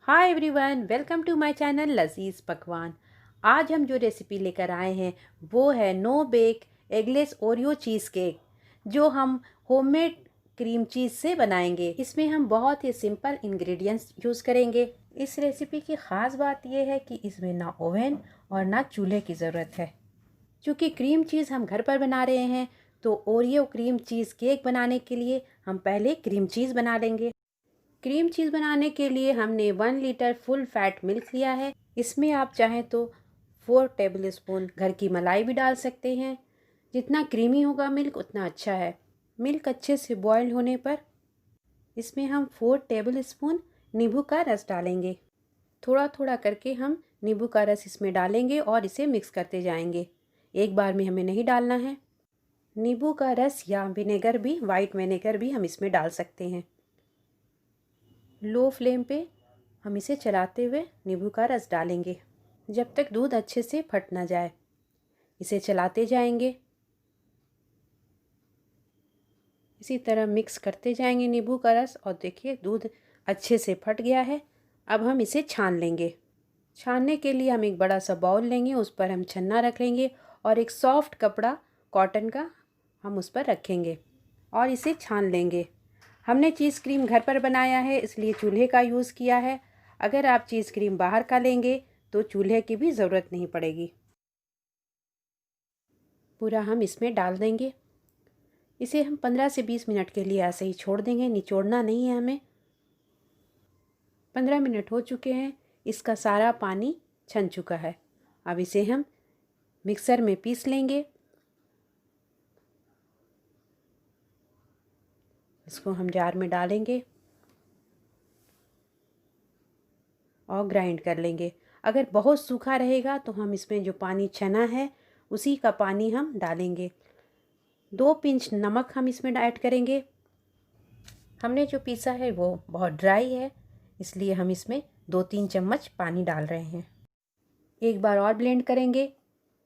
Hi everyone, welcome to my channel लजीज पकवान। आज हम जो रेसिपी लेकर आए हैं वो है no bake eggless Oreo cheese cake, जो हम होममेड क्रीम चीज़ से बनाएंगे। इसमें हम बहुत ही सिंपल इंग्रेडिएंट्स यूज़ करेंगे। इस रेसिपी की ख़ास बात यह है कि इसमें ना ओवन और ना चूल्हे की ज़रूरत है। चूँकि क्रीम चीज़ हम घर पर बना रहे हैं तो ओरियो क्रीम चीज़ केक बनाने के लिए हम पहले क्रीम चीज़ बना लेंगे। क्रीम चीज़ बनाने के लिए हमने 1 लीटर फुल फैट मिल्क लिया है। इसमें आप चाहें तो 4 टेबल स्पून घर की मलाई भी डाल सकते हैं। जितना क्रीमी होगा मिल्क उतना अच्छा है। मिल्क अच्छे से बॉयल होने पर इसमें हम 4 टेबल स्पून नींबू का रस डालेंगे। थोड़ा थोड़ा करके हम नींबू का रस इसमें डालेंगे और इसे मिक्स करते जाएंगे। एक बार में हमें नहीं डालना है। नींबू का रस या विनेगर भी, वाइट विनेगर भी हम इसमें डाल सकते हैं। लो फ्लेम पे हम इसे चलाते हुए नींबू का रस डालेंगे जब तक दूध अच्छे से फट ना जाए। इसे चलाते जाएंगे, इसी तरह मिक्स करते जाएंगे नींबू का रस। और देखिए दूध अच्छे से फट गया है। अब हम इसे छान लेंगे। छानने के लिए हम एक बड़ा सा बाउल लेंगे, उस पर हम छन्ना रख लेंगे और एक सॉफ्ट कपड़ा कॉटन का हम उस पर रखेंगे और इसे छान लेंगे। हमने चीज़ क्रीम घर पर बनाया है इसलिए चूल्हे का यूज़ किया है। अगर आप चीज़ क्रीम बाहर का लेंगे तो चूल्हे की भी ज़रूरत नहीं पड़ेगी। पूरा हम इसमें डाल देंगे। इसे हम 15 से 20 मिनट के लिए ऐसे ही छोड़ देंगे, निचोड़ना नहीं है हमें। 15 मिनट हो चुके हैं, इसका सारा पानी छन चुका है। अब इसे हम मिक्सर में पीस लेंगे। इसको हम जार में डालेंगे और ग्राइंड कर लेंगे। अगर बहुत सूखा रहेगा तो हम इसमें जो पानी छना है उसी का पानी हम डालेंगे। 2 पिंच नमक हम इसमें ऐड करेंगे। हमने जो पीसा है वो बहुत ड्राई है इसलिए हम इसमें 2-3 चम्मच पानी डाल रहे हैं। एक बार और ब्लेंड करेंगे।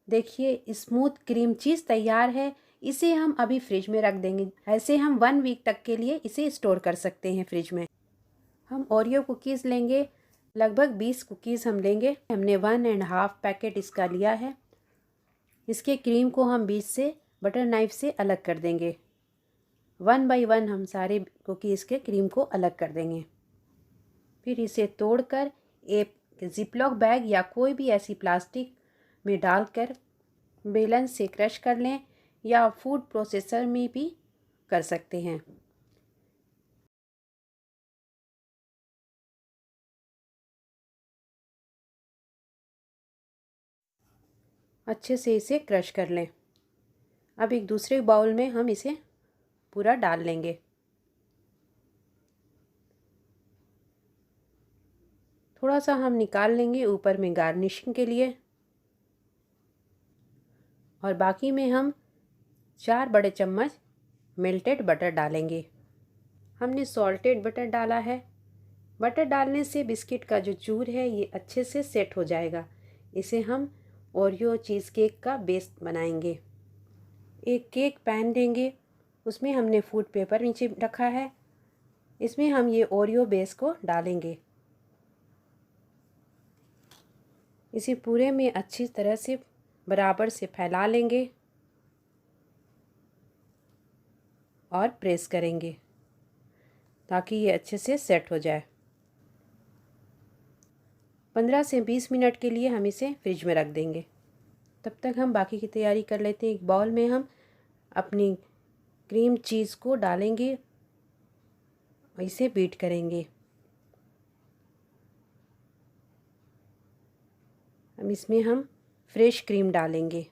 देखिए स्मूथ क्रीम चीज़ तैयार है। इसे हम अभी फ्रिज में रख देंगे। ऐसे हम 1 वीक तक के लिए इसे स्टोर कर सकते हैं फ्रिज में। हम ओरियो कुकीज़ लेंगे, लगभग 20 कुकीज़ हम लेंगे। हमने 1.5 पैकेट इसका लिया है। इसके क्रीम को हम बीच से बटर नाइफ से अलग कर देंगे। 1 बाय 1 हम सारे कुकीज़ के क्रीम को अलग कर देंगे। फिर इसे तोड़कर एक जिपलॉक बैग या कोई भी ऐसी प्लास्टिक में डालकर बेलन से क्रश कर लें या फूड प्रोसेसर में भी कर सकते हैं। अच्छे से इसे क्रश कर लें। अब एक दूसरे बाउल में हम इसे पूरा डाल लेंगे। थोड़ा सा हम निकाल लेंगे ऊपर में गार्निशिंग के लिए और बाकी में हम 4 बड़े चम्मच मेल्टेड बटर डालेंगे। हमने सॉल्टेड बटर डाला है। बटर डालने से बिस्किट का जो चूर है ये अच्छे से सेट हो जाएगा। इसे हम ओरियो चीज़ केक का बेस बनाएंगे। एक केक पैन लेंगे, उसमें हमने फूड पेपर नीचे रखा है। इसमें हम ये ओरियो बेस को डालेंगे। इसे पूरे में अच्छी तरह से बराबर से फैला लेंगे और प्रेस करेंगे ताकि ये अच्छे से सेट हो जाए। 15 से 20 मिनट के लिए हम इसे फ्रिज में रख देंगे। तब तक हम बाकी की तैयारी कर लेते हैं। एक बाउल में हम अपनी क्रीम चीज़ को डालेंगे और इसे बीट करेंगे। अब इसमें हम फ्रेश क्रीम डालेंगे।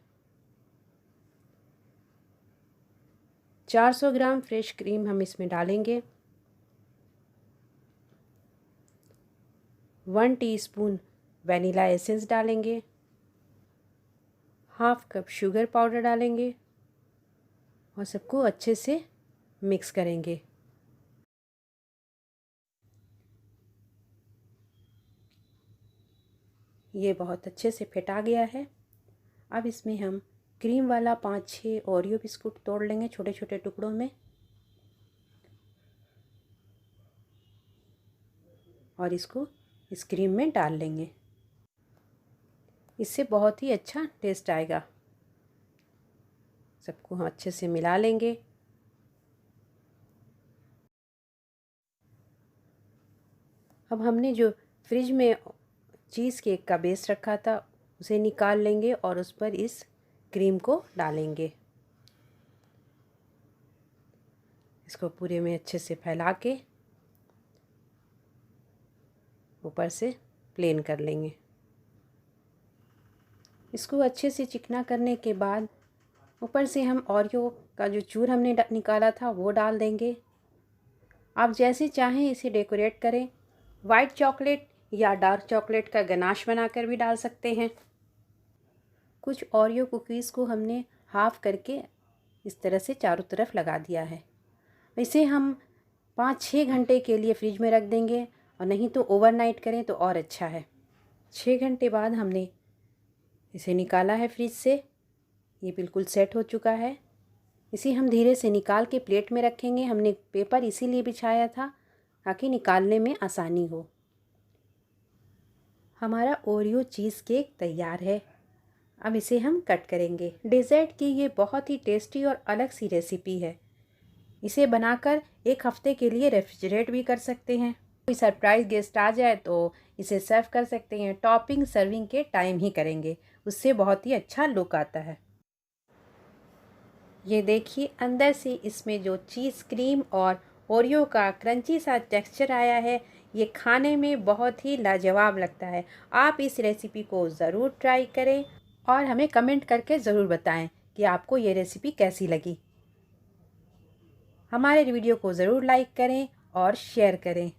400 ग्राम फ्रेश क्रीम हम इसमें डालेंगे। 1 टीस्पून वनीला एसेंस डालेंगे। हाफ कप शुगर पाउडर डालेंगे और सबको अच्छे से मिक्स करेंगे। ये बहुत अच्छे से फेंटा गया है। अब इसमें हम क्रीम वाला 5-6 ओरियो बिस्कुट तोड़ लेंगे छोटे छोटे टुकड़ों में और इसको इस क्रीम में डाल लेंगे। इससे बहुत ही अच्छा टेस्ट आएगा। सबको हम अच्छे से मिला लेंगे। अब हमने जो फ्रिज में चीज़ केक का बेस रखा था उसे निकाल लेंगे और उस पर इस क्रीम को डालेंगे। इसको पूरे में अच्छे से फैला के ऊपर से प्लेन कर लेंगे। इसको अच्छे से चिकना करने के बाद ऊपर से हम ओरियो का जो चूर हमने निकाला था वो डाल देंगे। आप जैसे चाहें इसे डेकोरेट करें। वाइट चॉकलेट या डार्क चॉकलेट का गनाश बनाकर भी डाल सकते हैं। कुछ ओरियो कुकीज़ को हमने हाफ़ करके इस तरह से चारों तरफ लगा दिया है। इसे हम 5-6 घंटे के लिए फ्रिज में रख देंगे और नहीं तो ओवरनाइट करें तो और अच्छा है। 6 घंटे बाद हमने इसे निकाला है फ्रिज से। ये बिल्कुल सेट हो चुका है। इसे हम धीरे से निकाल के प्लेट में रखेंगे। हमने पेपर इसीलिए बिछाया था ताकि निकालने में आसानी हो। हमारा ओरियो चीज़ केक तैयार है। अब इसे हम कट करेंगे। डेज़र्ट की ये बहुत ही टेस्टी और अलग सी रेसिपी है। इसे बनाकर 1 हफ्ते के लिए रेफ्रिजरेट भी कर सकते हैं। कोई सरप्राइज़ गेस्ट आ जाए तो इसे सर्व कर सकते हैं। टॉपिंग सर्विंग के टाइम ही करेंगे, उससे बहुत ही अच्छा लुक आता है। ये देखिए अंदर से इसमें जो चीज़ क्रीम और ओरियो का क्रंची सा टेक्सचर आया है, ये खाने में बहुत ही लाजवाब लगता है। आप इस रेसिपी को ज़रूर ट्राई करें और हमें कमेंट करके ज़रूर बताएं कि आपको ये रेसिपी कैसी लगी। हमारे वीडियो को ज़रूर लाइक करें और शेयर करें।